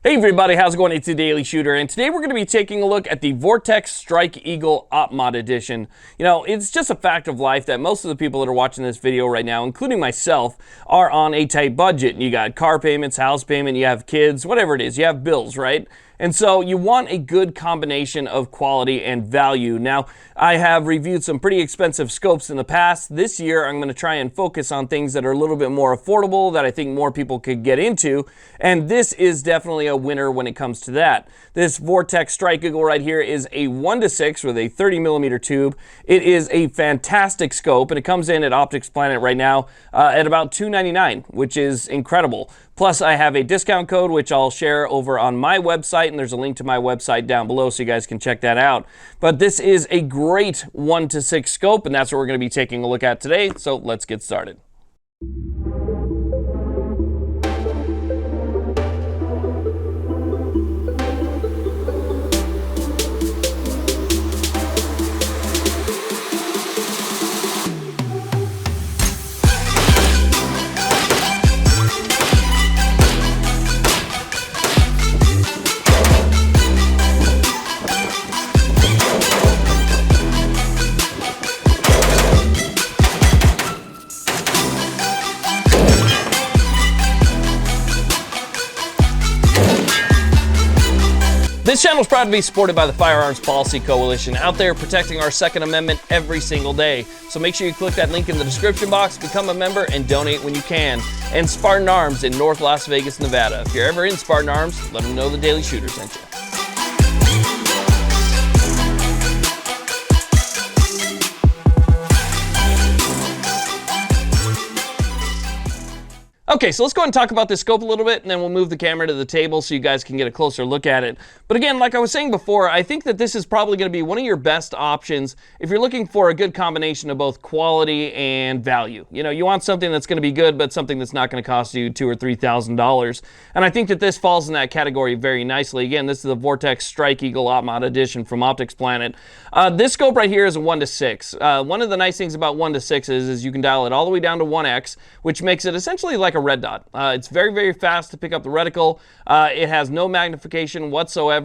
Hey everybody, how's it going? It's the Daily Shooter, and today we're going to be taking a look at the Vortex Strike Eagle OPMOD edition. You know, it's just a fact of life that most of the people that are watching this video right now, including myself, are on a tight budget. You got car payments, house payment, you have kids, whatever it is, you have bills, right? And so you want a good combination of quality and value. Now, I have reviewed some pretty expensive scopes in the past. This year, I'm going to try and focus on things that are a little bit more affordable that I think more people could get into. And this is definitely a winner when it comes to that. This Vortex Strike Eagle right here is a 1:6 with a 30mm tube. It is a fantastic scope, and it comes in at Optics Planet right now at about $299, which is incredible. Plus, I have a discount code, which I'll share over on my website, and there's a link to my website down below so you guys can check that out. But this is a great 1:6 scope, and that's what we're going to be taking a look at today, so let's get started. This channel is proud to be supported by the Firearms Policy Coalition, out there protecting our Second Amendment every single day. So make sure you click that link in the description box, become a member, and donate when you can. And Spartan Arms in North Las Vegas, Nevada. If you're ever in Spartan Arms, let them know the Daily Shooter sent you. Okay, so let's go ahead and talk about this scope a little bit, and then we'll move the camera to the table so you guys can get a closer look at it. But again, like I was saying before, I think that this is probably going to be one of your best options if you're looking for a good combination of both quality and value. You know, you want something that's going to be good, but something that's not going to cost you $2,000 or $3,000. And I think that this falls in that category very nicely. Again, this is the Vortex Strike Eagle OPMOD edition from Optics Planet. This scope right here is a 1:6. One of the nice things about 1:6 is you can dial it all the way down to 1x, which makes it essentially like a red dot. It's very, very fast to pick up the reticle. It has no magnification whatsoever.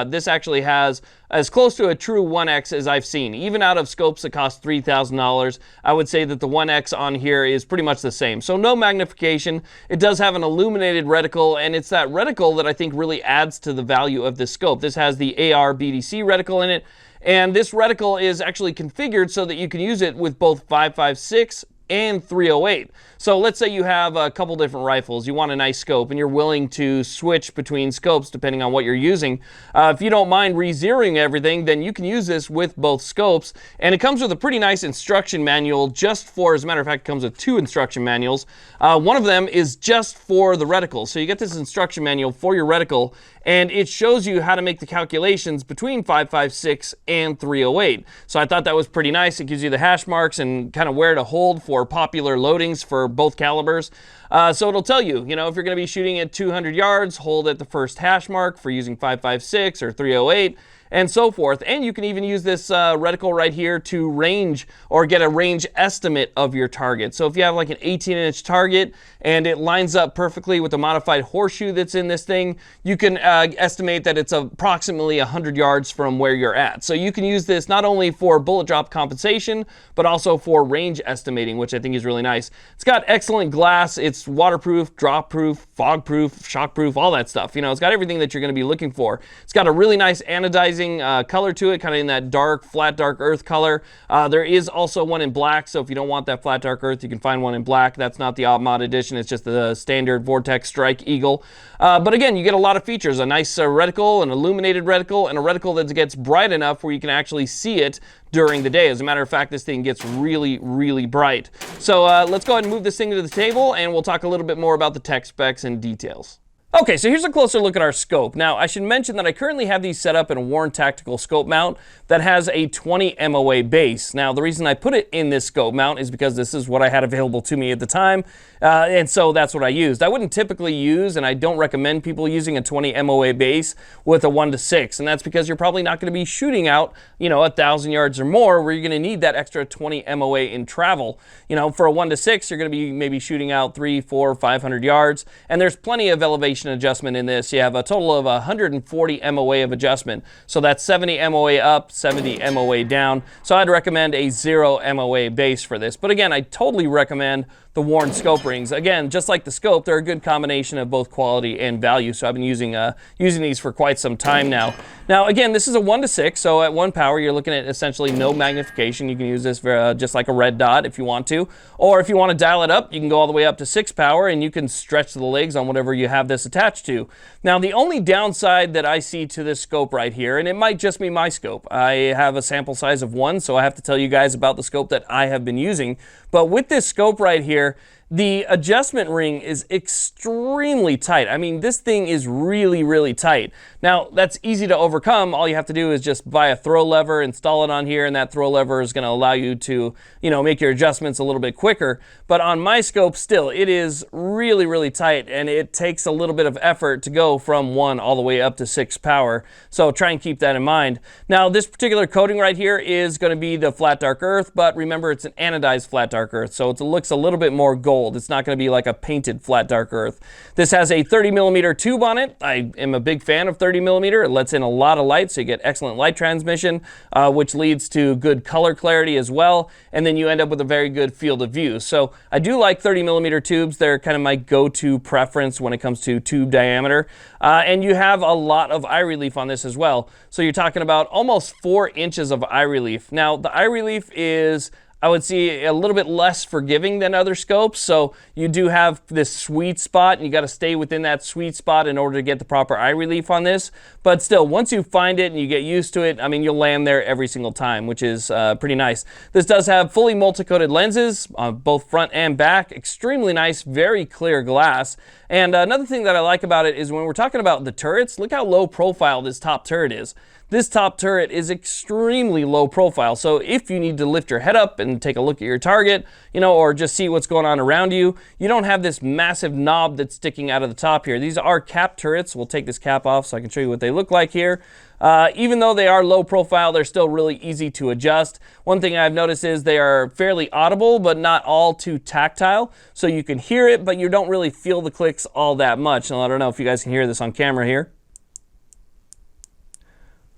This actually has as close to a true 1x as I've seen. Even out of scopes that cost $3,000, I would say that the 1x on here is pretty much the same. So no magnification. It does have an illuminated reticle, and it's that reticle that I think really adds to the value of this scope. This has the AR BDC reticle in it, and this reticle is actually configured so that you can use it with both 5.56 and 308. So let's say you have a couple different rifles, you want a nice scope, and you're willing to switch between scopes depending on what you're using. If you don't mind re-zeroing everything, then you can use this with both scopes. And it comes with a pretty nice instruction manual just for, as a matter of fact, it comes with 2 instruction manuals. One of them is just for the reticle. So you get this instruction manual for your reticle, and it shows you how to make the calculations between 5.56 and 308. So I thought that was pretty nice. It gives you the hash marks and kind of where to hold for popular loadings for both calibers. So it'll tell you, you know, if you're going to be shooting at 200 yards, hold at the first hash mark for using 5.56 or 308. And so forth. And you can even use this reticle right here to range or get a range estimate of your target. So if you have like an 18-inch target and it lines up perfectly with the modified horseshoe that's in this thing, you can estimate that it's approximately 100 yards from where you're at. So you can use this not only for bullet drop compensation, but also for range estimating, which I think is really nice. It's got excellent glass. It's waterproof, drop proof, fog proof, shock proof, all that stuff. You know, it's got everything that you're going to be looking for. It's got a really nice anodizing color to it, kind of in that dark, flat, dark earth color. There is also one in black, so if you don't want that flat, dark earth, you can find one in black. That's not the OPMOD edition, it's just the standard Vortex Strike Eagle. But again, you get a lot of features, a nice reticle, an illuminated reticle, and a reticle that gets bright enough where you can actually see it during the day. As a matter of fact, this thing gets really, really bright. So let's go ahead and move this thing to the table, and we'll talk a little bit more about the tech specs and details. Okay, so here's a closer look at our scope. Now, I should mention that I currently have these set up in a Warren Tactical scope mount that has a 20 MOA base. Now, the reason I put it in this scope mount is because this is what I had available to me at the time, and so that's what I used. I wouldn't typically use, and I don't recommend people using a 20 MOA base with a 1:6, and that's because you're probably not going to be shooting out, 1,000 yards or more, where you're going to need that extra 20 MOA in travel. For a 1:6, you're going to be maybe shooting out 300, 400, 500 yards, and there's plenty of elevation combination adjustment in this. You have a total of 140 MOA of adjustment. So that's 70 MOA up, 70 MOA down. So I'd recommend a 0 MOA base for this. But again, I totally recommend the worn scope rings. Again, just like the scope, they're a good combination of both quality and value. So I've been using these for quite some time now. Now, again, this is a 1:6, so at 1 power, you're looking at essentially no magnification. You can use this for, just like a red dot if you want to. Or if you want to dial it up, you can go all the way up to 6 power, and you can stretch the legs on whatever you have this attached to. Now, the only downside that I see to this scope right here, and it might just be my scope. I have a sample size of 1, so I have to tell you guys about the scope that I have been using. But with this scope right here, the adjustment ring is extremely tight. I mean, this thing is really, really tight. Now, that's easy to overcome. All you have to do is just buy a throw lever, install it on here, and that throw lever is going to allow you to, make your adjustments a little bit quicker. But on my scope, still, it is really, really tight, and it takes a little bit of effort to go from 1 all the way up to 6 power. So try and keep that in mind. Now, this particular coating right here is going to be the flat dark earth, but remember, it's an anodized flat dark earth, so it looks a little bit more gold. It's not going to be like a painted flat dark earth. This has a 30 millimeter tube on it. I am a big fan of 30 millimeter. It lets in a lot of light, so you get excellent light transmission, which leads to good color clarity as well. And then you end up with a very good field of view. So I do like 30 millimeter tubes. They're kind of my go-to preference when it comes to tube diameter. And you have a lot of eye relief on this as well. So you're talking about almost 4 inches of eye relief. Now, the eye relief is, I would see, a little bit less forgiving than other scopes. So you do have this sweet spot, and you got to stay within that sweet spot in order to get the proper eye relief on this. But still, once you find it and you get used to it, I mean, you'll land there every single time, which is pretty nice. This does have fully multi-coated lenses on both front and back. Extremely nice, very clear glass. And another thing that I like about it is when we're talking about the turrets, look how low profile this top turret is. This top turret is extremely low profile, so if you need to lift your head up and take a look at your target, or just see what's going on around you, you don't have this massive knob that's sticking out of the top here. These are cap turrets. We'll take this cap off so I can show you what they look like here. Even though they are low profile, they're still really easy to adjust. One thing I've noticed is they are fairly audible, but not all too tactile. So you can hear it, but you don't really feel the clicks all that much. And I don't know if you guys can hear this on camera here.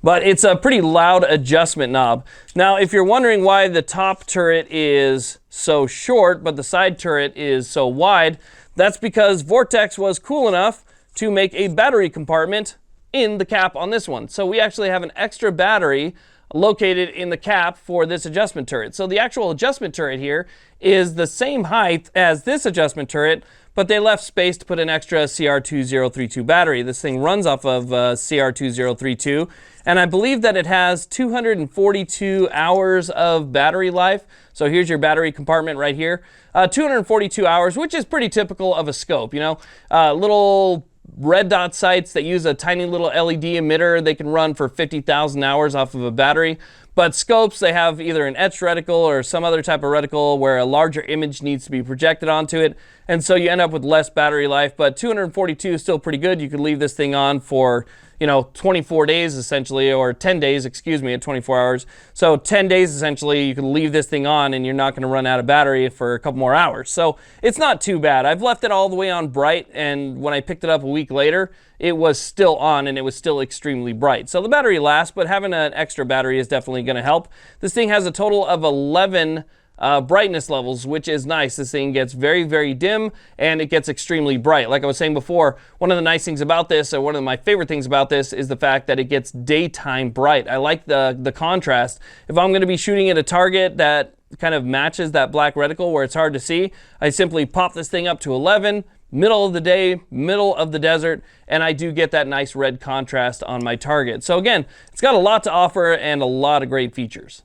But it's a pretty loud adjustment knob. Now, if you're wondering why the top turret is so short, but the side turret is so wide, that's because Vortex was cool enough to make a battery compartment in the cap on this one. So we actually have an extra battery located in the cap for this adjustment turret. So the actual adjustment turret here is the same height as this adjustment turret, but they left space to put an extra CR2032 battery. This thing runs off of CR2032, and I believe that it has 242 hours of battery life. So here's your battery compartment right here. 242 hours, which is pretty typical of a scope, little red dot sights that use a tiny little LED emitter, they can run for 50,000 hours off of a battery. But scopes, they have either an etched reticle or some other type of reticle where a larger image needs to be projected onto it. And so you end up with less battery life, but 242 is still pretty good. You could leave this thing on for, 24 days essentially, or 10 days, excuse me, at 24 hours. So 10 days essentially, you can leave this thing on and you're not gonna run out of battery for a couple more hours. So it's not too bad. I've left it all the way on bright, and when I picked it up a week later, it was still on and it was still extremely bright. So the battery lasts, but having an extra battery is definitely gonna help. This thing has a total of 11 brightness levels, which is nice. This thing gets very, very dim and it gets extremely bright. Like I was saying before, one of the nice things about this, or one of my favorite things about this, is the fact that it gets daytime bright. I like the contrast. If I'm going to be shooting at a target that kind of matches that black reticle where it's hard to see, I simply pop this thing up to 11, middle of the day, middle of the desert, and I do get that nice red contrast on my target. So again, it's got a lot to offer and a lot of great features.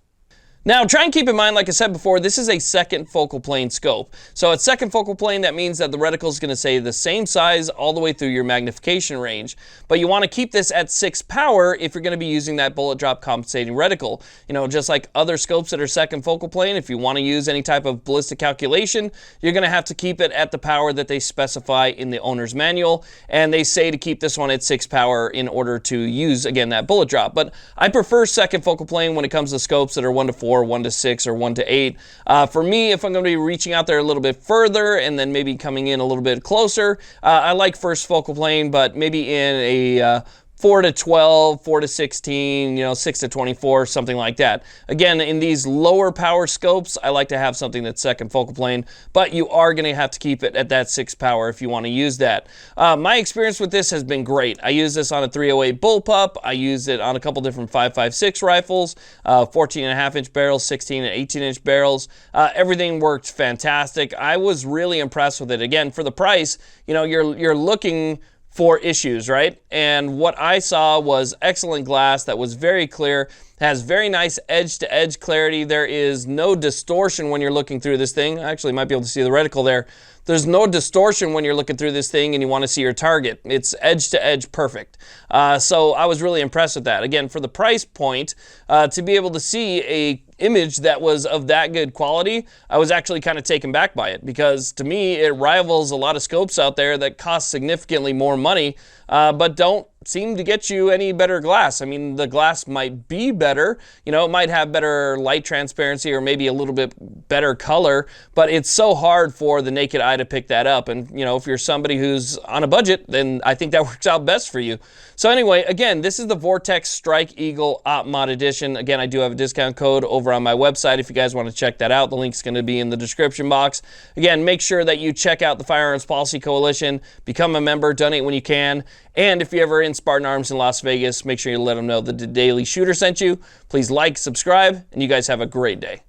Now, try and keep in mind, like I said before, this is a second focal plane scope. So at second focal plane, that means that the reticle is going to stay the same size all the way through your magnification range. But you want to keep this at 6 power if you're going to be using that bullet drop compensating reticle. Just like other scopes that are second focal plane, if you want to use any type of ballistic calculation, you're going to have to keep it at the power that they specify in the owner's manual. And they say to keep this one at 6 power in order to use, again, that bullet drop. But I prefer second focal plane when it comes to scopes that are 1 to 4 4, 1 to 6, or 1 to 8. For me, if I'm going to be reaching out there a little bit further and then maybe coming in a little bit closer, I like first focal plane, but maybe in a 4 to 12, 4 to 16, 6 to 24, something like that. Again, in these lower power scopes, I like to have something that's second focal plane, but you are going to have to keep it at that 6 power if you want to use that. My experience with this has been great. I use this on a 308 bullpup. I use it on a couple different 5.56 rifles, 14.5-inch barrels, 16 and 18-inch barrels. Everything worked fantastic. I was really impressed with it. Again, for the price, you're looking for issues, right? And what I saw was excellent glass that was very clear, has very nice edge-to-edge clarity. There is no distortion when you're looking through this thing. Actually, you might be able to see the reticle there. There's no distortion when you're looking through this thing and you want to see your target. It's edge-to-edge perfect. So I was really impressed with that. Again, for the price point, to be able to see a image that was of that good quality, I was actually kind of taken back by it, because to me it rivals a lot of scopes out there that cost significantly more money, but don't seem to get you any better glass. I mean, the glass might be better, it might have better light transparency or maybe a little bit better color, but it's so hard for the naked eye to pick that up. And if you're somebody who's on a budget, then I think that works out best for you. So anyway, again, this is the Vortex Strike Eagle OPMOD edition. Again, I do have a discount code over on my website if you guys want to check that out. The link's going to be in the description box. Again, make sure that you check out the Firearms Policy Coalition, become a member, donate when you can, and if you're ever in Spartan Arms in Las Vegas, make sure you let them know that the Daily Shooter sent you. Please like, subscribe, and you guys have a great day.